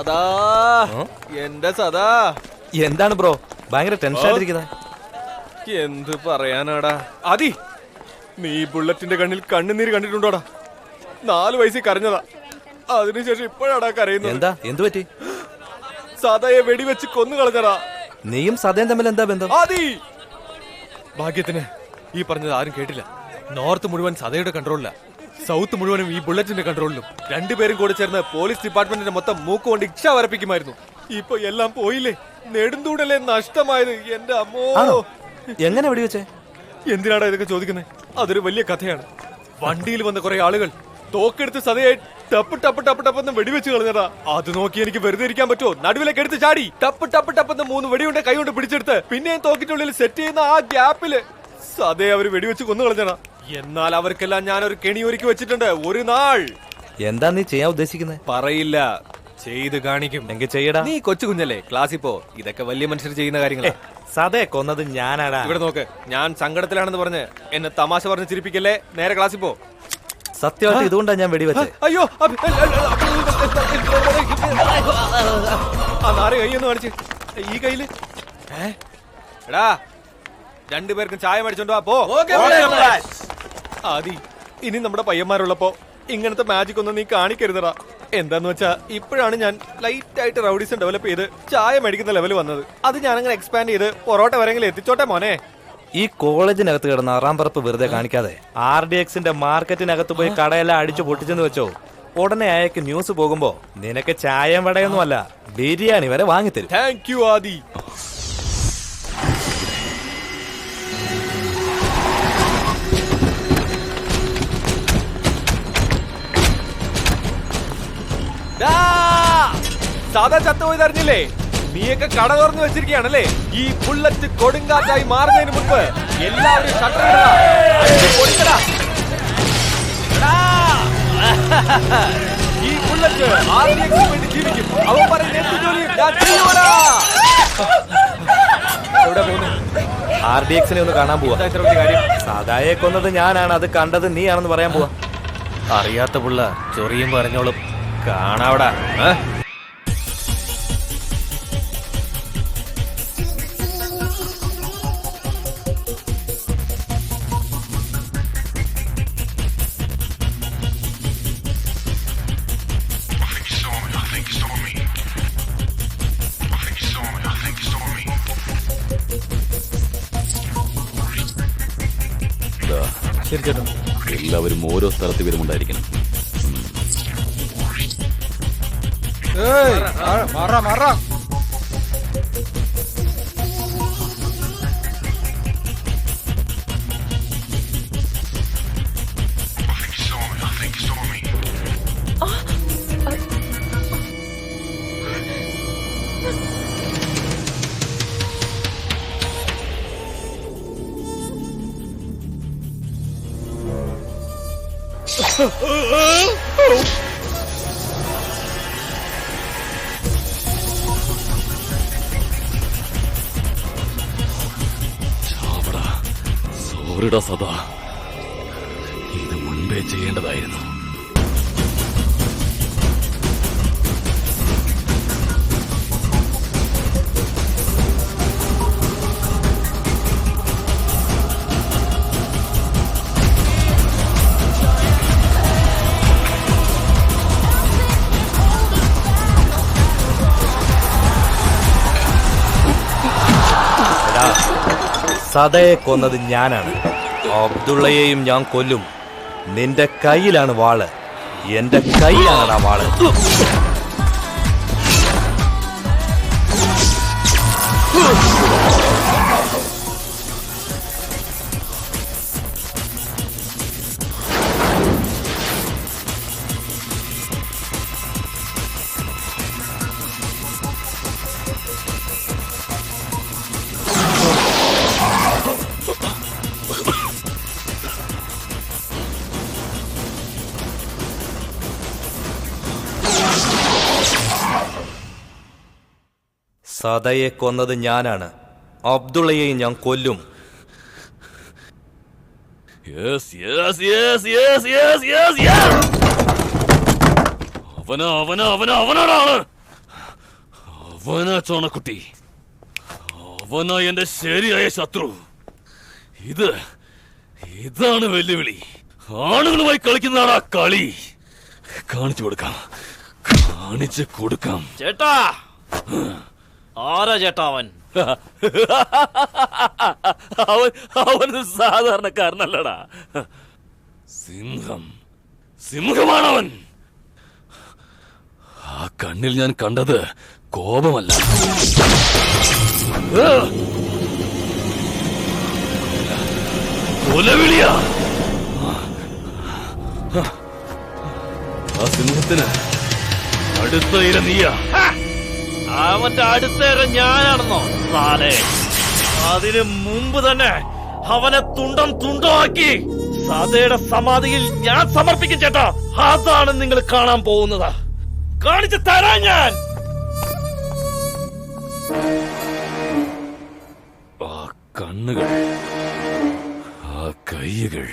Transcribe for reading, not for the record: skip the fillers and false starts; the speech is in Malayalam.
സദാ എന്റെ സദാ എന്താണ് ബ്രോ ഭയങ്കര ടെൻഷൻ ആയിട്ടിരിക്കുന്നത്? എന്ത് പറയാനാടാ ആദി, നീ ബുള്ളറ്റിന്റെ കണ്ണിൽ കണ്ണുനീര് കണ്ടിട്ടുണ്ടോടാ? 4 വയസ്സിൽ കരഞ്ഞതാ, അതിനുശേഷം ഇപ്പോഴാടാ കരയുന്നത്. എന്താ എന്തു പറ്റി? സദയെ വെടിവെച്ച് കൊന്നു കളഞ്ഞടാ. നീയും സദയും തമ്മിൽ എന്താ ബന്ധം? ആദി, ഭാഗ്യത്തിന് ഈ പറഞ്ഞത് ആരും കേട്ടില്ല. നോർത്ത് മുഴുവൻ സദയുടെ കൺട്രോളില, സൗത്ത് മുഴുവനും ഈ ബുള്ളറ്റിന്റെ കൺട്രോളിലും. രണ്ടുപേരും കൂടെ ചേർന്ന് പോലീസ് ഡിപ്പാർട്ട്മെന്റിന്റെ മൊത്തം മൂക്കുകൊണ്ട് ഇച്ഛ വരപ്പിക്കുമായിരുന്നു. ഇപ്പൊ എല്ലാം പോയില്ലേ, നെടുന്തൂടല്ലേ നഷ്ടമായത്. എന്റെ അമ്മോ, എങ്ങനെ വെടിവെച്ചേ? എന്തിനാടാ ഇതൊക്കെ ചോദിക്കുന്നത്? അതൊരു വലിയ കഥയാണ്. വണ്ടിയിൽ വന്ന കുറെ ആളുകൾ തോക്കെടുത്ത് സദയെ ടപ്പ് ടപ്പ് ടപ്പ് ടപ്പെന്ന് വെടിവെച്ച് കളഞ്ഞതാ. അത് നോക്കി എനിക്ക് വെറുതെ ഇരിക്കാൻ പറ്റുമോ? നടുവിലേക്ക് എടുത്ത് ചാടി ടപ്പ് ടപ്പ് ടപ്പെന്ന് 3 വെടിയുണ്ട് കൈകൊണ്ട് പിടിച്ചെടുത്ത് പിന്നെയും തോക്കിനുള്ളിൽ സെറ്റ് ചെയ്യുന്ന ആ ഗ്യാപ്പില് സദയെ അവര് വെടിവെച്ച് കൊന്നു കളഞ്ഞതാ. എന്നാൽ അവർക്കെല്ലാം ഞാനൊരു കെണി ഒരുക്കി വെച്ചിട്ടുണ്ട്. ഒരു നാൾ എന്താ നീ ചെയ്യാൻ ഉദ്ദേശിക്കുന്നത്? പറയില്ല, ചെയ്ത് കാണിക്കും. എങ്കിൽ ചെയ്യടാ. നീ കൊച്ചു കുഞ്ഞല്ലേ, ക്ലാസ്സിൽ പോ. ഇതൊക്കെ വലിയ മനുഷ്യർ ചെയ്യുന്ന കാര്യങ്ങളാ. സദയെ കൊന്നത് ഞാനാടാ. ഇവിടെ നോക്ക്, ഞാൻ സങ്കടത്തിലാണെന്ന് പറഞ്ഞ് എന്നെ തമാശ പറഞ്ഞ് ചിരിപ്പിക്കല്ലേ. നേരെ ക്ലാസ്സിൽ പോ. സത്യമായിട്ട് ഇതുകൊണ്ടാ ഞാൻ വെടിവെച്ചത്. അയ്യോ, ആ നാരെ കൈയൊന്ന് കാണിച്ച്. ഈ കയ്യില് എടാ, 2 പേർക്കും ചായ മേടിച്ചോണ്ട് വാ. പോ. ആദി, ഇനി നമ്മുടെ പയ്യന്മാരുള്ളപ്പോ ഇങ്ങനത്തെ മാജിക് ഒന്നും നീ കാണിക്കരുതടാ. എന്താന്ന് വെച്ചാ ഇപ്പോഴാണ് ഞാൻ ലൈറ്റ് ആയിട്ട് റൗഡീസം ഡെവലപ്പ് ചെയ്ത് ചായ മേടിക്കുന്ന ലെവൽ വന്നത്. അത് ഞാനങ്ങനെ എക്സ്പാൻഡ് ചെയ്ത് പൊറോട്ട വരെങ്കിലും എത്തിച്ചോട്ടെ മോനെ. ഈ കോളേജിനകത്ത് കിടന്ന് അറാമ്പറപ്പ് വെറുതെ കാണിക്കാതെ RDXന്റെ മാർക്കറ്റിനകത്ത് പോയി കടയെല്ലാം അടിച്ചു പൊട്ടിച്ചെന്ന് വെച്ചോ, ഉടനെ അയക്ക് ന്യൂസ് പോകുമ്പോ നിനക്ക് ചായയും വടയൊന്നും അല്ല, ബിരിയാണി വരെ വാങ്ങിത്തരും. താങ്ക് യു ആദി. സാധാ ചത്തുപോയി അറിഞ്ഞില്ലേ? നീയൊക്കെ കട തുറന്നു വെച്ചിരിക്കുകയാണല്ലേ? ഈ ബുള്ളറ്റ് കൊടുങ്കാറ്റായി മാറുന്നതിന് മുൻപ് എല്ലാവരും ഷട്ടർ ഇടടാ. ഈ ബുള്ളറ്റ് RDXന് വേണ്ടി ജീവിക്കും. അവൻ പറയുന്ന എന്ത് ജോലിയും ഞാൻ ചെയ്യൂടാ. എവിടെ പോകുന്നു? RDXനെ ഒന്ന് കാണാൻ പോവാ. സദായെ കൊന്നത് ഞാനാണ്, അത് കണ്ടത് നീയാണെന്ന് പറയാൻ പോവാ. അറിയാത്ത പുള്ള ചൊറിയും പറഞ്ഞോളും. കാണാവടാ. ശരി ചേട്ടാ, എല്ലാവരും ഓരോ സ്ഥലത്ത് വീതമുണ്ടായിരിക്കണം. സോറിടാ സദാ, ഇത് മുൻപേ ചെയ്യേണ്ടതായിരുന്നു. സദയെ കൊന്നത് ഞാനാണ്. അബ്ദുള്ളയെയും ഞാൻ കൊല്ലും. നിന്റെ കയ്യിലാണ് വാള്, എന്റെ കയ്യിലാണടാ വാള്. സദയെ കൊന്നത് ഞാനാണ്. അബ്ദുള്ളയെയും ഞാൻ കൊല്ലും. അവനാണ്. അവനാ ചോണക്കുട്ടി, അവനാ എന്റെ ശരിയായ ശത്രു. ഇതാണ് വെല്ലുവിളി. ആണുങ്ങളുമായി കളിക്കുന്നതാണ് ആ കളി. കാണിച്ചു കൊടുക്കാം. ചേട്ടാ, ആരാ ചേട്ടാ അവൻ? അവന് സാധാരണക്കാരനല്ലടാ. സിംഹമാണവൻ. ആ കണ്ണിൽ ഞാൻ കണ്ടത് കോപമല്ല, കൊലവിളിയാ. ആ സിംഹത്തിന് അടുത്ത ഇര നീയാ. അവന്റെ അടുത്തേറെ ഞാനാണെന്നോ സാലേ? അതിനു മുമ്പ് തന്നെ അവനെ തുണ്ടമാക്കി സതയുടെ സമാധിയിൽ ഞാൻ സമർപ്പിക്കും ചേട്ടാ. അതാണ് നിങ്ങൾ കാണാൻ പോകുന്നത്. കാണിച്ചു തരാം ഞാൻ. ആ കണ്ണുകൾ, ആ കൈകൾ,